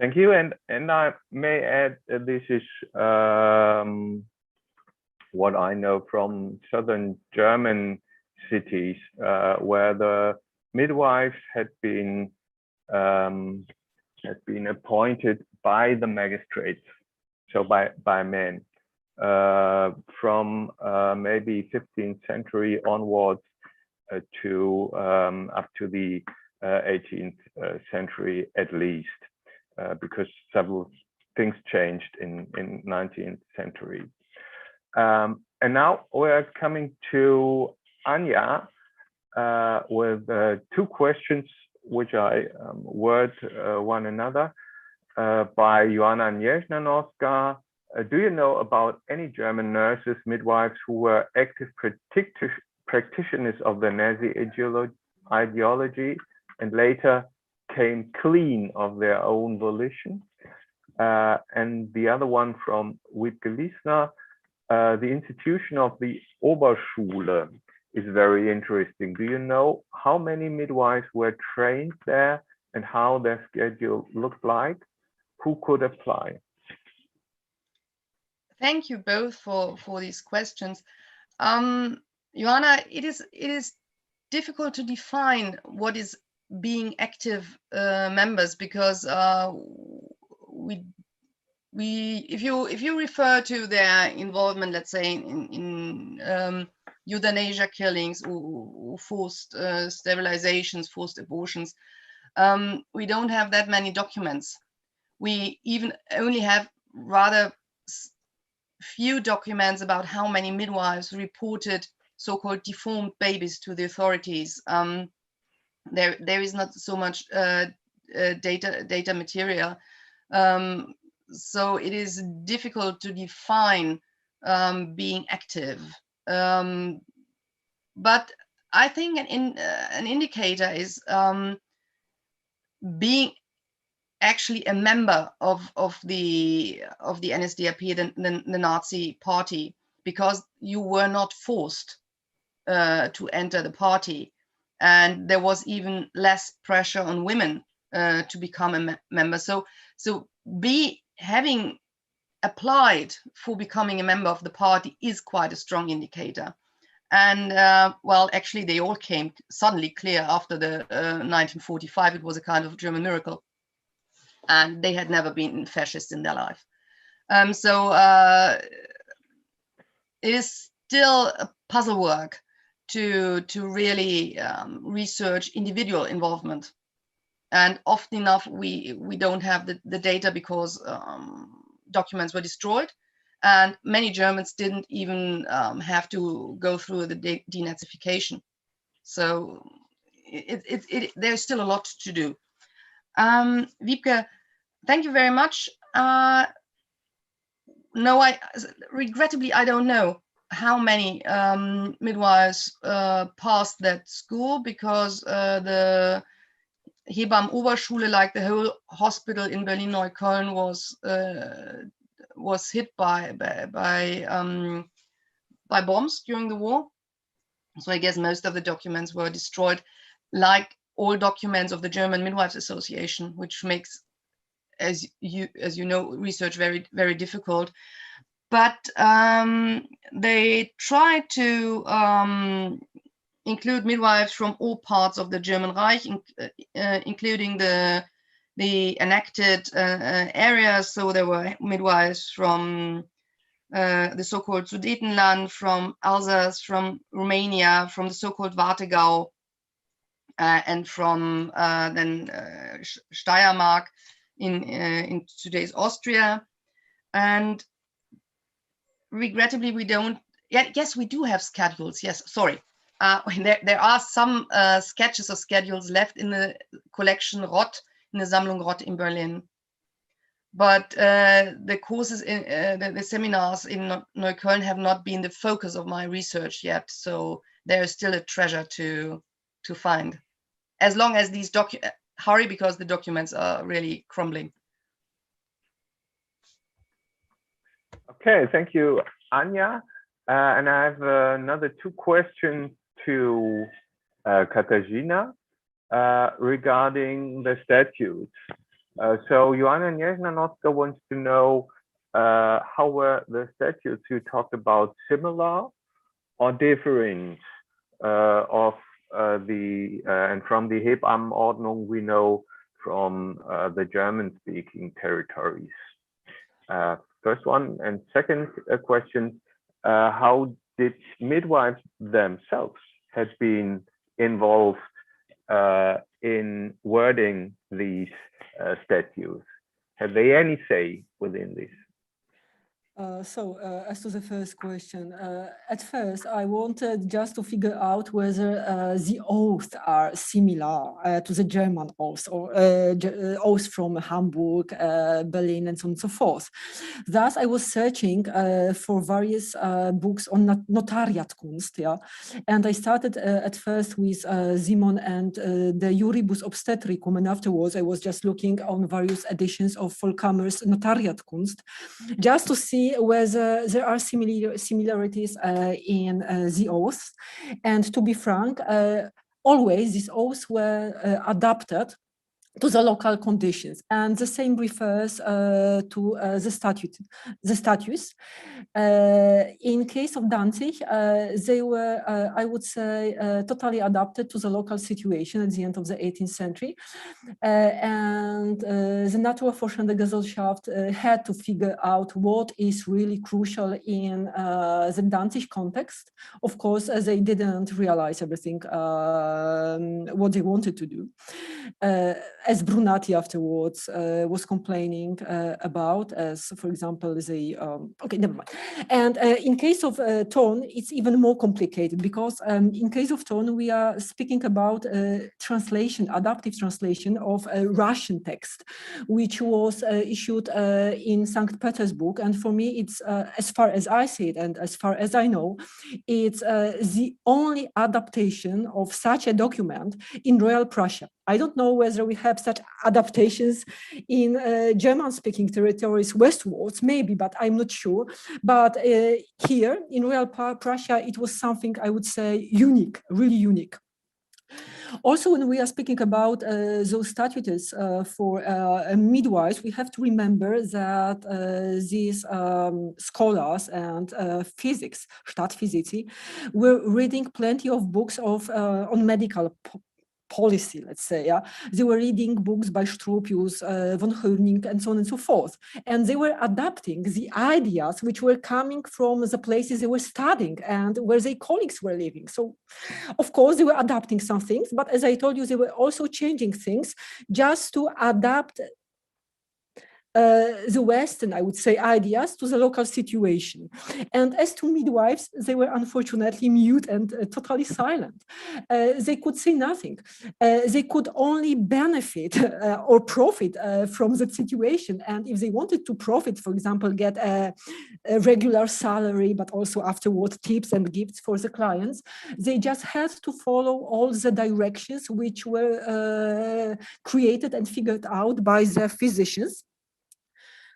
Thank you, and I may add this is what I know from southern German cities, where the midwives had been appointed by the magistrates, so by men, from maybe 15th century onwards to up to the 18th century at least. Because several things changed in 19th century. And now we're coming to Anja with two questions which I word one another by Joanna Nieżnanowska. Do you know about any German nurses, midwives who were active practitioners of the Nazi ideology and later came clean of their own volition? And the other one from Wiebke-Liesner, the institution of the Oberschule is very interesting. Do you know how many midwives were trained there and how their schedule looked like? Who could apply? Thank you both for these questions. Joanna, it is difficult to define what is being active members, because we if you refer to their involvement, let's say in euthanasia killings or forced sterilizations, forced abortions, we don't have that many documents. We even only have rather few documents about how many midwives reported so-called deformed babies to the authorities. There is not so much data material. So it is difficult to define being active. But I think an indicator is being actually a member of the NSDAP, the Nazi party, because you were not forced to enter the party, and there was even less pressure on women to become a member. So having applied for becoming a member of the party is quite a strong indicator. And well, actually, they all came suddenly clear after the 1945. It was a kind of German miracle, and they had never been fascists in their life. So it is still a puzzle work to really research individual involvement. And often enough, we don't have the data because documents were destroyed, and many Germans didn't even have to go through the denazification. So there's still a lot to do. Wiebke, thank you very much. No, regrettably, I don't know how many midwives passed that school, because the Hebammen-Oberschule, like the whole hospital in Berlin-Neukölln, was hit by bombs during the war. So I guess most of the documents were destroyed, like all documents of the German Midwives Association, which makes, as you know, research very, very difficult. But they tried to include midwives from all parts of the German Reich, including the annexed areas. So there were midwives from the so-called Sudetenland, from Alsace, from Romania, from the so-called Warthegau, and from then Steiermark in today's Austria. And regrettably, we don't. Yes, we do have schedules. Yes, sorry. There are some sketches or schedules left in the collection Rott, in the Sammlung Rott in Berlin. But the courses, the seminars in Neukölln have not been the focus of my research yet. So there is still a treasure to find. As long as these hurry, because the documents are really crumbling. Okay, thank you, Anja. And I have another two questions to Katarzyna regarding the statutes. So Joanna Niezna-Nocka wants to know how were the statutes you talked about similar or different of and from the Hebammenordnung we know from the German-speaking territories. First one, and second question, how did midwives themselves have been involved in wording these statutes? Have they any say within this? As to the first question, at first I wanted just to figure out whether the oaths are similar to the German oaths or oaths from Hamburg, Berlin, and so on and so forth. Thus, I was searching for various books on Notariatkunst, yeah, and I started at first with Simon and the Juribus Obstetricum, and afterwards I was just looking on various editions of Volkammer's Notariatkunst, just to see whether there are similarities in the oaths. And to be frank, always these oaths were adapted to the local conditions, and the same refers to the status. In case of Danzig, they were, I would say, totally adapted to the local situation at the end of the 18th century, and the Naturforschende der Gesellschaft had to figure out what is really crucial in the Danzig context. Of course, they didn't realize everything what they wanted to do. As Brunati afterwards was complaining about, as for example, the okay, never mind. And in case of Thorn, it's even more complicated, because in case of Thorn, we are speaking about translation, adaptive translation of a Russian text, which was issued in St. Petersburg. And for me, it's as far as I see it, and as far as I know, it's the only adaptation of such a document in Royal Prussia. I don't know whether we have such adaptations in German-speaking territories westwards, maybe, but I'm not sure. But here in Royal Prussia, it was something, I would say, unique, really unique. Also, when we are speaking about those statutes for midwives, we have to remember that these scholars and physics, Stadtphysici, were reading plenty of books of on medical policy, let's say. Yeah? They were reading books by Strupius, von Höning, and so on and so forth. And they were adapting the ideas which were coming from the places they were studying and where their colleagues were living. So, of course, they were adapting some things, but as I told you, they were also changing things just to adapt the Western, I would say, ideas to the local situation. And as to midwives, they were unfortunately mute and totally silent. They could say nothing. They could only benefit or profit from that situation. And if they wanted to profit, for example, get a regular salary, but also afterward tips and gifts for the clients, they just had to follow all the directions which were created and figured out by the physicians.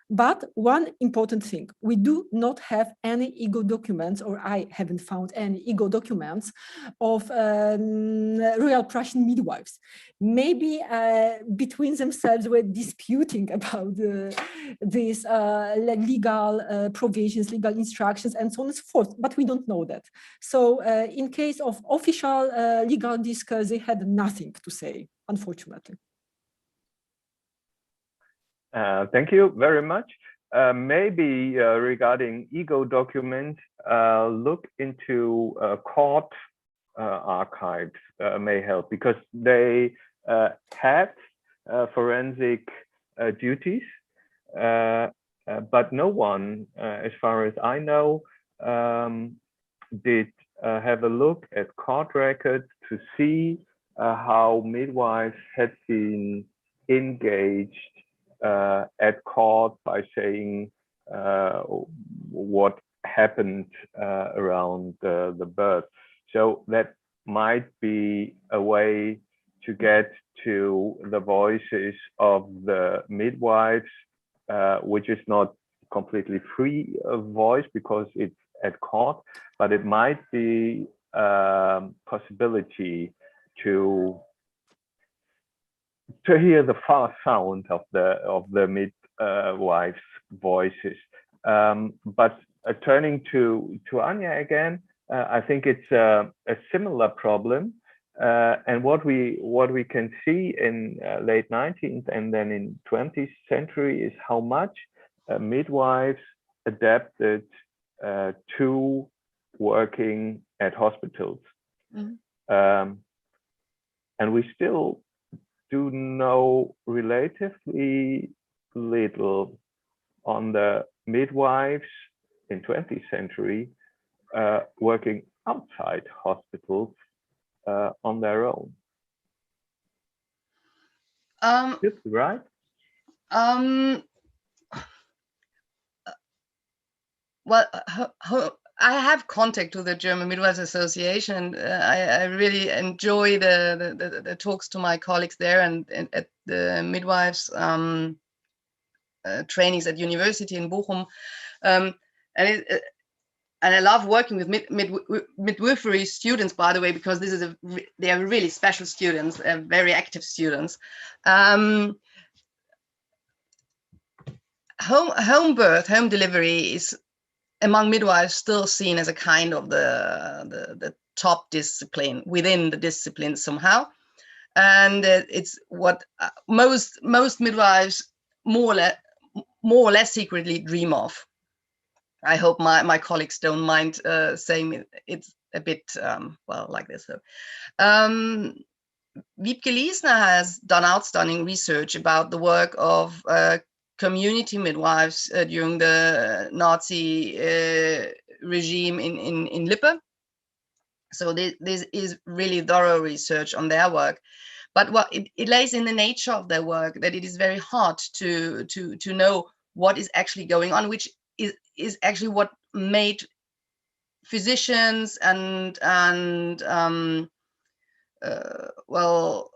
But one important thing, we do not have any ego documents, or I haven't found any ego documents of Royal Prussian midwives. Maybe between themselves were disputing about these legal provisions, legal instructions, and so on and so forth, but we don't know that. So in case of official legal discourse, they had nothing to say, unfortunately. Thank you very much. Maybe regarding ego documents, look into court archives may help, because they had forensic duties, but no one, as far as I know, did have a look at court records to see how midwives had been engaged at court by saying what happened around the birth. So that might be a way to get to the voices of the midwives, which is not completely free of voice because it's at court, but it might be a possibility to hear the far sound of the midwives' voices. But turning to Anja again, I think it's a similar problem, and what we can see in late 19th and then in 20th century is how much midwives adapted to working at hospitals, and we still do know relatively little on the midwives in 20th century working outside hospitals on their own. Right? Well, I have contact to the German Midwives Association. I really enjoy the talks to my colleagues there and at the midwives trainings at university in Bochum. And I love working with midwifery students, by the way, because they are really special students, very active students. Home birth, home delivery is among midwives still seen as a kind of the top discipline within the discipline somehow, and it's what most midwives more or less secretly dream of. I hope my colleagues don't mind saying it's a bit well like this. So, Wiebke Liesner has done outstanding research about the work of community midwives during the Nazi regime in Lippe. So this is really thorough research on their work. But what it lays in the nature of their work that it is very hard to know what is actually going on, which is actually what made physicians and well,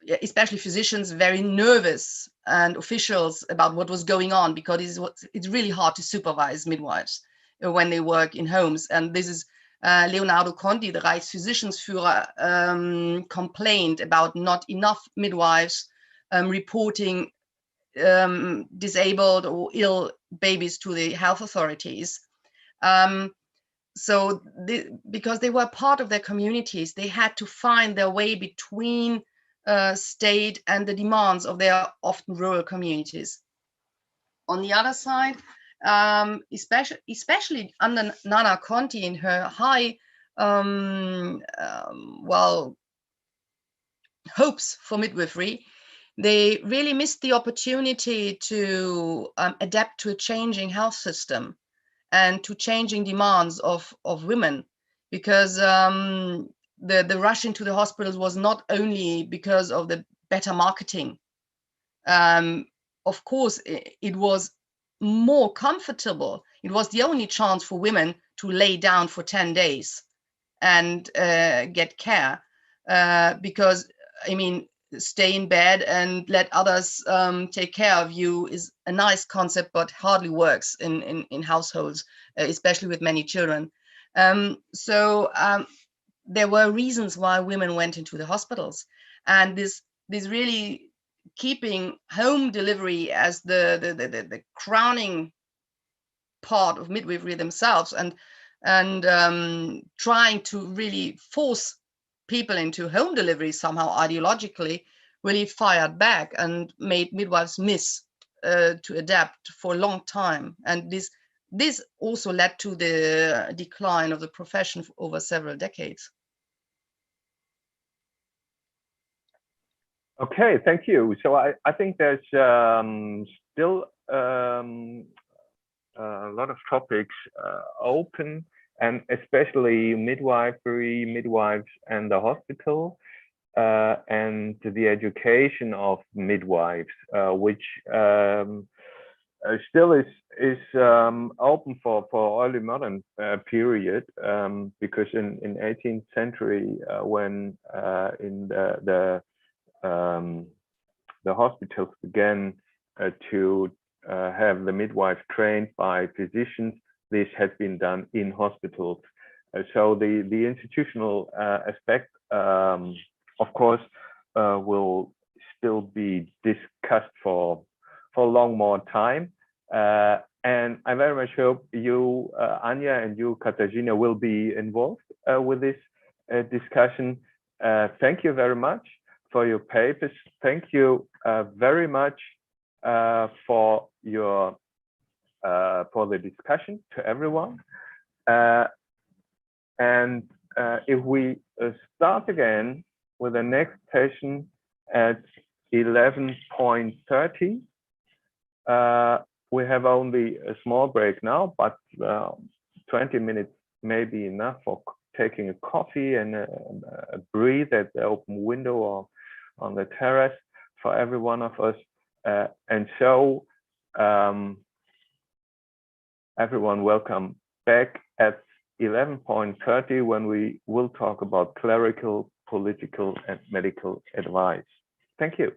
yeah, especially physicians very nervous, and officials about what was going on, because it's really hard to supervise midwives when they work in homes. And this is Leonardo Conti, the Reichsphysiciensführer, complained about not enough midwives reporting disabled or ill babies to the health authorities. So because they were part of their communities, they had to find their way between state and the demands of their often rural communities. On the other side, especially under Nana Conti in her high well, hopes for midwifery, they really missed the opportunity to adapt to a changing health system and to changing demands of women, because the rush into the hospitals was not only because of the better marketing. Of course, it was more comfortable. It was the only chance for women to lay down for 10 days and get care, because, I mean, stay in bed and let others take care of you is a nice concept, but hardly works in households, especially with many children. So there were reasons why women went into the hospitals, and this really keeping home delivery as the crowning part of midwifery themselves, and trying to really force people into home delivery somehow ideologically, really fired back and made midwives miss to adapt for a long time. And this also led to the decline of the profession over several decades. Okay, thank you. So I think there's still a lot of topics open, and especially midwifery, midwives and the hospital, and the education of midwives, which still is open for early modern period, because in 18th century, when in the hospitals began to have the midwife trained by physicians, this had been done in hospitals. So the institutional aspect, of course, will still be discussed for a long more time. And I very much hope you, Anja, and you, Katarzyna, will be involved with this discussion. Thank you very much for your papers. Thank you very much for your for the discussion to everyone. And if we start again with the next session at 11:30, we have only a small break now, but 20 minutes may be enough for taking a coffee and a breathe at the open window or on the terrace for every one of us. And so everyone welcome back at 11:30 when we will talk about clerical, political and medical advice. Thank you.